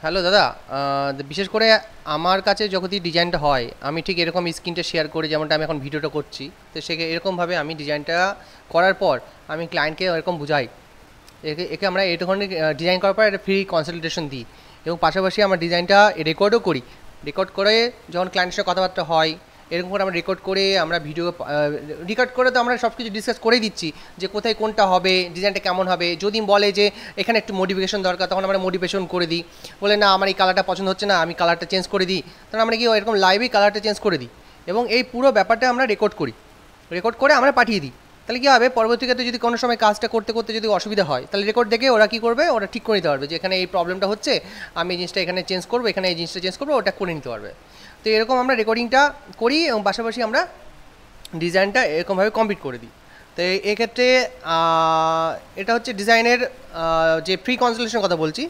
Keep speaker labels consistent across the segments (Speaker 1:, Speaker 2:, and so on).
Speaker 1: Hello দাদা, বিশেষ করে আমার কাছে যখনই ডিজাইনটা হয় আমি ঠিক এরকম স্ক্রিনটা শেয়ার করি, যেমনটা আমি এখন ভিডিওটা করছি। তো সে এরকমভাবে আমি ডিজাইনটা করার পর আমি ক্লায়েন্টকে এরকম বুঝাই। একে একে আমরা এই ধরনের ডিজাইন করার পর একটা ফ্রি কনসালটেশন দিই, এবং পাশাপাশি আমরা ডিজাইনটা রেকর্ডও করি। রেকর্ড করে যখন ক্লায়েন্টের সাথে কথাবার্তা হয়, এরকম করে আমরা রেকর্ড করে আমরা ভিডিও রেকর্ড করে তো আমরা সব কিছু ডিসকাস করেই দিচ্ছি যে কোথায় কোনটা হবে, ডিজাইনটা কেমন হবে। যদি বলে যে এখানে একটু মডিফিকেশন দরকার, তখন আমরা মডিফিকেশন করে দিই। বলে না আমার এই কালারটা পছন্দ হচ্ছে না, আমি কালারটা চেঞ্জ করে দিই, তখন আমরা কি এরকম লাইভেই কালারটা চেঞ্জ করে দিই। এবং এই পুরো ব্যাপারটা আমরা রেকর্ড করি, রেকর্ড করে আমরা পাঠিয়ে দিই। তাহলে কী হবে, পরবর্তীকালে যদি কোনো সময় কাজটা করতে করতে যদি অসুবিধা হয়, তাহলে রেকর্ড দেখে ওরা কী করবে, ওরা ঠিক করে নিতে পারবে যে এখানে এই প্রবলেমটা হচ্ছে, আমি এই জিনিসটা এখানে চেঞ্জ করবো, এখানে এই জিনিসটা চেঞ্জ করবো, ওটা করে নিতে পারবে। তো এরকম আমরা রেকর্ডিংটা করি এবং পাশাপাশি আমরা ডিজাইনটা এরকমভাবে কমপ্লিট করে দিই। তো এক্ষেত্রে এটা হচ্ছে ডিজাইনের যে ফ্রি কনসালটেশন কথা বলছি।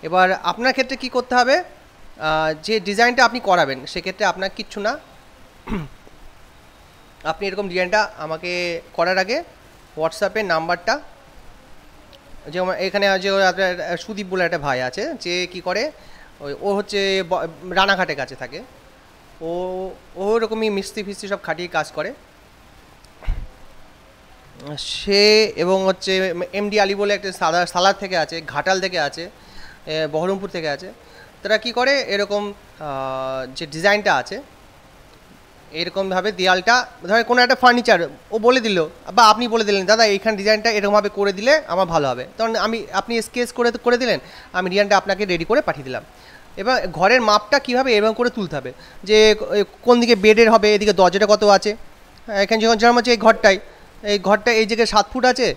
Speaker 1: এবার আপনার ক্ষেত্রে কি করতে হবে, যে ডিজাইনটা আপনি করাবেন সেক্ষেত্রে আপনার কিচ্ছু না, আপনি এরকম ডিজাইনটা আমাকে করার আগে হোয়াটসঅ্যাপে নাম্বারটা, যে এখানে যে আপনার সুদীপ বলে একটা ভাই আছে, যে কি করে ও হচ্ছে রানাঘাটের কাছে থাকে, ও ওরকমই মিস্ত্রি ফিস্ত্রি সব খাটিয়ে কাজ করে সে। এবং হচ্ছে এমডি আলী বলে একটা সালার থেকে আছে, ঘাটাল থেকে আছে, বহরমপুর থেকে আছে। তারা কি করে এরকম যে ডিজাইনটা আছে এরকমভাবে দেয়ালটা, ধরে কোনো একটা ফার্নিচার ও বলে দিল বা আপনি বলে দিলেন দাদা এইখানে ডিজাইনটা এরকমভাবে করে দিলে আমার ভালো হবে, তখন আপনি স্কেচ করে দিলেন, আমি ডিজাইনটা আপনাকে রেডি করে পাঠিয়ে দিলাম। এবার ঘরের মাপটা কীভাবে এরকম করে তুলতে হবে, যে কোন দিকে বেডের হবে, এদিকে দরজাটা কত আছে, এখানে যখন যেরকম হচ্ছে এই ঘরটা এই জায়গায় 7 ফুট আছে,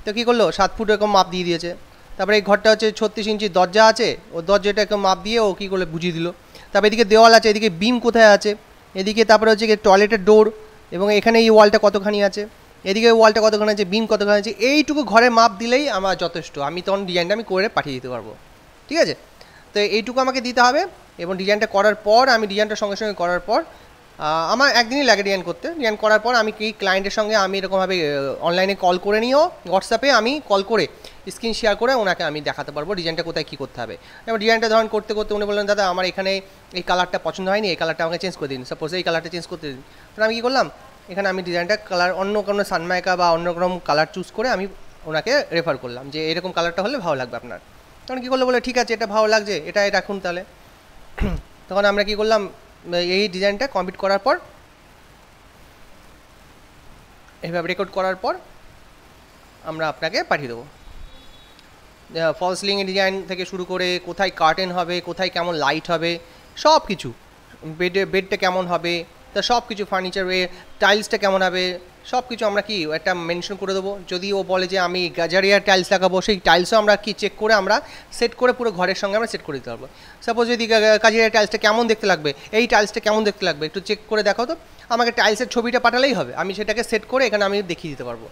Speaker 1: তো কী করলো 7 ফুট এরকম মাপ দিয়ে দিয়েছে। তারপরে এই ঘরটা হচ্ছে 36 ইঞ্চি দরজা আছে, ও দরজাটা এরকম মাপ দিয়ে ও কী করলে বুঝিয়ে দিল। তারপরে এদিকে দেওয়াল আছে, এদিকে বিম কোথায় আছে, এদিকে তারপরে হচ্ছে টয়লেটের ডোর, এবং এখানে এই ওয়ালটা কতখানি আছে, এদিকে ওয়ালটা কতখানি আছে, বিম কতখানি আছে, এইটুকু ঘরে মাপ দিলেই আমার যথেষ্ট। আমি তখন ডিজাইনটা আমি করে পাঠিয়ে দিতে পারবো, ঠিক আছে। তো এইটুকু আমাকে দিতে হবে। এবং ডিজাইনটা করার পর আমি ডিজাইনটা সঙ্গে সঙ্গে করার পর আমার একদিনই লাগে ডিজাইন করতে। ডিজাইন করার পর আমি কি ক্লায়েন্টের সঙ্গে আমি এরকমভাবে অনলাইনে কল করে নিয়েও, হোয়াটসঅ্যাপে আমি কল করে স্ক্রিন শেয়ার করে ওনাকে আমি দেখাতে পারবো ডিজাইনটা কোথায় কী করতে হবে। এবার ডিজাইনটা ধরুন করতে করতে উনি বললেন দাদা আমার এখানে এই কালারটা পছন্দ হয়নি, এই কালারটা আমাকে চেঞ্জ করে দিন, সাপোজ এই কালারটা চেঞ্জ করতে দিন। তখন আমি কী করলাম, এখানে আমি ডিজাইনটা কালার অন্য কোনো সানমাইকা বা অন্য কোনো কালার চুজ করে আমি ওনাকে রেফার করলাম যে এরকম কালারটা হলে ভালো লাগবে আপনার। তখন কী করলো, বলে ঠিক আছে এটা ভালো লাগছে, এটাই রাখুন তাহলে। তখন আমরা কী করলাম, এই ডিজাইনটা কমপ্লিট করার পর এইভাবে রেকর্ড করার পর আমরা আপনাকে পাঠিয়ে দেবো। ফল সিলিং ডিজাইন থেকে শুরু করে কোথায় কার্টেন হবে, কোথায় কেমন লাইট হবে, সব কিছু, বেডটা কেমন হবে, তা সব কিছু ফার্নিচার, টাইলসটা কেমন হবে, সব কিছু আমরা কি একটা মেনশন করে দেবো। যদি ও বলে যে আমি গাজারিয়ার টাইলস লাগাবো, সেই টাইলসও আমরা কি চেক করে আমরা সেট করে পুরো ঘরের সঙ্গে আমরা সেট করে দিতে পারবো। সাপোজ যদি গাজারিয়ার টাইলসটা কেমন দেখতে লাগবে, এই টাইলসটা কেমন দেখতে লাগবে একটু চেক করে দেখাও তো, আমাকে টাইলসের ছবিটা পাঠালেই হবে, আমি সেটাকে সেট করে এখানে আমি দেখিয়ে দিতে পারবো।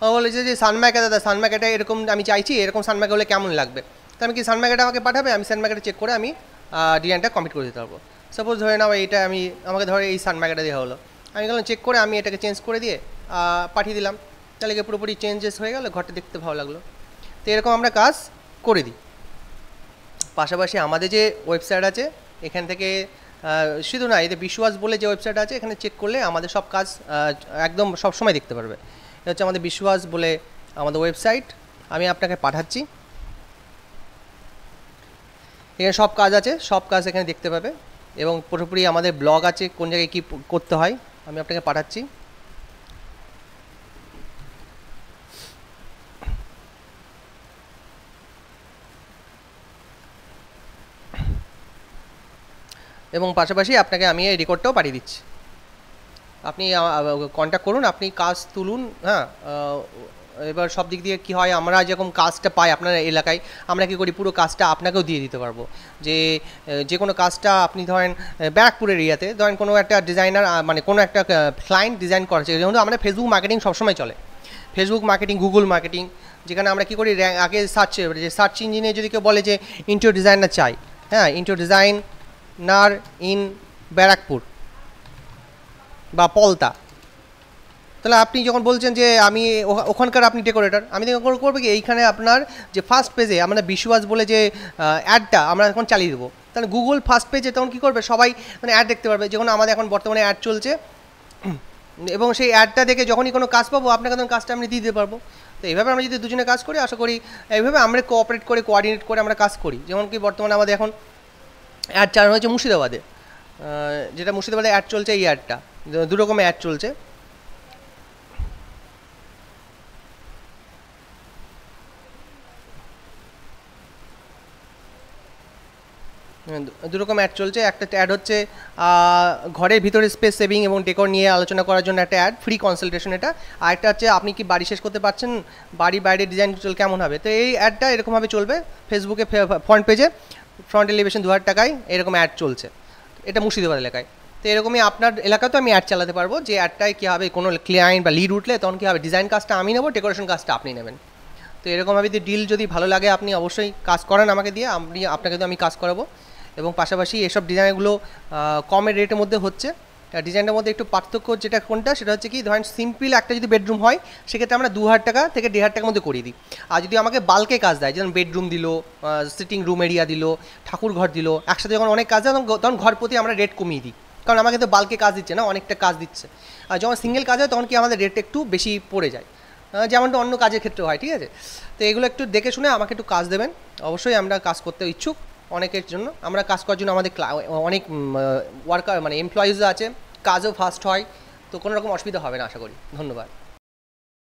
Speaker 1: ও বলেছে যে সানমাইকা দাদা সানমাইকাটা এরকম আমি চাইছি, এরকম সানমাইকা হলে কেমন লাগবে, তো আমি কি সানমাইকাটা আমাকে পাঠাবে, আমি সানমাইকাটা চেক করে আমি ডিজাইনটা কমপ্লিট করে দিতে পারবো। সাপোজ ধরে নাও এটা আমাকে ধরে এই সানমাইকাটা দেওয়া হলো, আমি গেলাম চেক করে আমি এটাকে চেঞ্জ করে দিয়ে পাঠিয়ে দিলাম, তাহলে কি পুরোপুরি চেঞ্জেস হয়ে গেল, ঘরটা দেখতে ভালো লাগলো। তো এরকম আমরা কাজ করে দিই। পাশাপাশি আমাদের যে ওয়েবসাইট আছে এখান থেকে শুধু না, এতে বিশ্বাস বলে যে ওয়েবসাইট আছে, এখানে চেক করলে আমাদের সব কাজ একদম সব সময় দেখতে পারবে। এটা হচ্ছে আমাদের বিশ্বাস বলে আমাদের ওয়েবসাইট, আমি আপনাকে পাঠাচ্ছি। এখানে সব কাজ আছে, সব কাজ এখানে দেখতে পাবে, এবং পুরোপুরি আমাদের ব্লগ আছে কোন জায়গায় কী করতে হয়, আমি আপনাকে পাঠাচ্ছি। এবং পাশাপাশি আপনাকে আমি এই রেকর্ডটাও পাঠিয়ে দিচ্ছি, আপনি কন্ট্যাক্ট করুন, আপনি কাজ তুলুন। হ্যাঁ, এবার সব দিক দিয়ে কী হয়, আমরা যেরকম কাজটা পাই আপনার এলাকায়, আমরা কী করি পুরো কাজটা আপনাকেও দিয়ে দিতে পারবো। যে কোনো কাজটা আপনি ধরেন ব্যারাকপুরের এরিয়াতে ধরেন কোনো একটা ডিজাইনার, মানে কোনো একটা ক্লায়েন্ট ডিজাইন করেছে, যেমন আমাদের ফেসবুক মার্কেটিং সবসময় চলে, ফেসবুক মার্কেটিং, গুগল মার্কেটিং, যেখানে আমরা কী করি আগে সার্চ ইঞ্জিনে যদি কেউ বলে যে ইন্টেরিয়র ডিজাইনার চাই, হ্যাঁ ইন্টেরিয়র ডিজাইনার ইন ব্যারাকপুর বা পলতা, তাহলে আপনি যখন বলছেন যে আমি ওখানকার আপনি ডেকোরেটর, আমি করবো কি এইখানে আপনার যে ফার্স্ট পেজে আমরা বিশ্বাস বলে যে অ্যাডটা আমরা এখন চালিয়ে দেবো, তাহলে গুগল ফার্স্ট পেজে তখন কী করবে, সবাই মানে অ্যাড দেখতে পারবে, যেমন আমাদের এখন বর্তমানে অ্যাড চলছে, এবং সেই অ্যাডটা দেখে যখনই কোনো কাজ পাবো আপনাকে তখন কাজটা আমি দিয়ে দিতে পারবো। তো এইভাবে আমরা যদি দুজনে কাজ করি, আশা করি এইভাবে আমরা কোঅপারেট করে কোঅর্ডিনেট করে আমরা কাজ করি। যেমন কি বর্তমানে আমাদের এখন অ্যাড চালানো হয়েছে মুর্শিদাবাদে, যেটা মুর্শিদাবাদে অ্যাড চলছে, এই অ্যাডটা দু রকমের অ্যাড চলছে। দুরকম অ্যাড চলছে, একটা অ্যাড হচ্ছে ঘরের ভিতরে স্পেস সেভিং এবং ডেকোর নিয়ে আলোচনা করার জন্য একটা অ্যাড, ফ্রি কনসালটেশন এটা। আর একটা হচ্ছে আপনি কি বাড়ি শেষ করতে পারছেন, বাড়ি বাইরে ডিজাইন কেমন হবে, তো এই অ্যাডটা এরকমভাবে চলবে ফেসবুকে ফ্রন্ট পেজে, ফ্রন্ট এলিভেশন 2000 টাকায় এরকম অ্যাড চলছে, এটা মুর্শিদাবাদ এলাকায়। তো এরকমই আপনার এলাকাতেও আমি অ্যাড চালাতে পারবো, যে অ্যাডটায় কী হবে, কোনো ক্লায়েন্ট বা লিড উঠলে তখন কী হবে, ডিজাইন কাজটা আমি নেবো, ডেকোরেশন কাজটা আপনি নেবেন। তো এরকমভাবে যদি ডিল যদি ভালো লাগে আপনি অবশ্যই কাজ করেন আমাকে দিয়ে, আপনাকে তো আমি কাজ করাবো। এবং পাশাপাশি এসব ডিজাইনগুলো কমের রেটের মধ্যে হচ্ছে। ডিজাইনের মধ্যে একটু পার্থক্য যেটা কোনটা, সেটা হচ্ছে কি, ধরেন সিম্পল একটা যদি বেডরুম হয় সেক্ষেত্রে আমরা 2000 টাকা থেকে 1500 টাকার মধ্যে করিয়ে দিই। আর যদি আমাকে বাল্কে কাজ দেয়, যেমন বেডরুম দিল, সিটিং রুম এরিয়া দিল, ঠাকুর ঘর দিল, একসাথে যখন অনেক কাজ দেয় তখন ঘর প্রতি আমরা রেট কমিয়ে দিই, কারণ আমাকে তো বাল্কে কাজ দিচ্ছে না, অনেকটা কাজ দিচ্ছে। আর যখন সিঙ্গেল কাজ হয় তখন কি আমাদের রেট একটু বেশি পড়ে যায়, যেমনটা অন্য কাজের ক্ষেত্রে হয়, ঠিক আছে। তো এগুলো একটু দেখে শুনে আমাকে একটু কাজ দেবেন, অবশ্যই আমরা কাজ করতে ইচ্ছুক। অনেকের জন্য আমরা কাজ করার জন্য আমাদের অনেক ওয়ার্কার মানে এমপ্লয়িজ আছে, কাজও ফাস্ট হয়, তো কোনো রকম অসুবিধা হবে না আশা করি। ধন্যবাদ।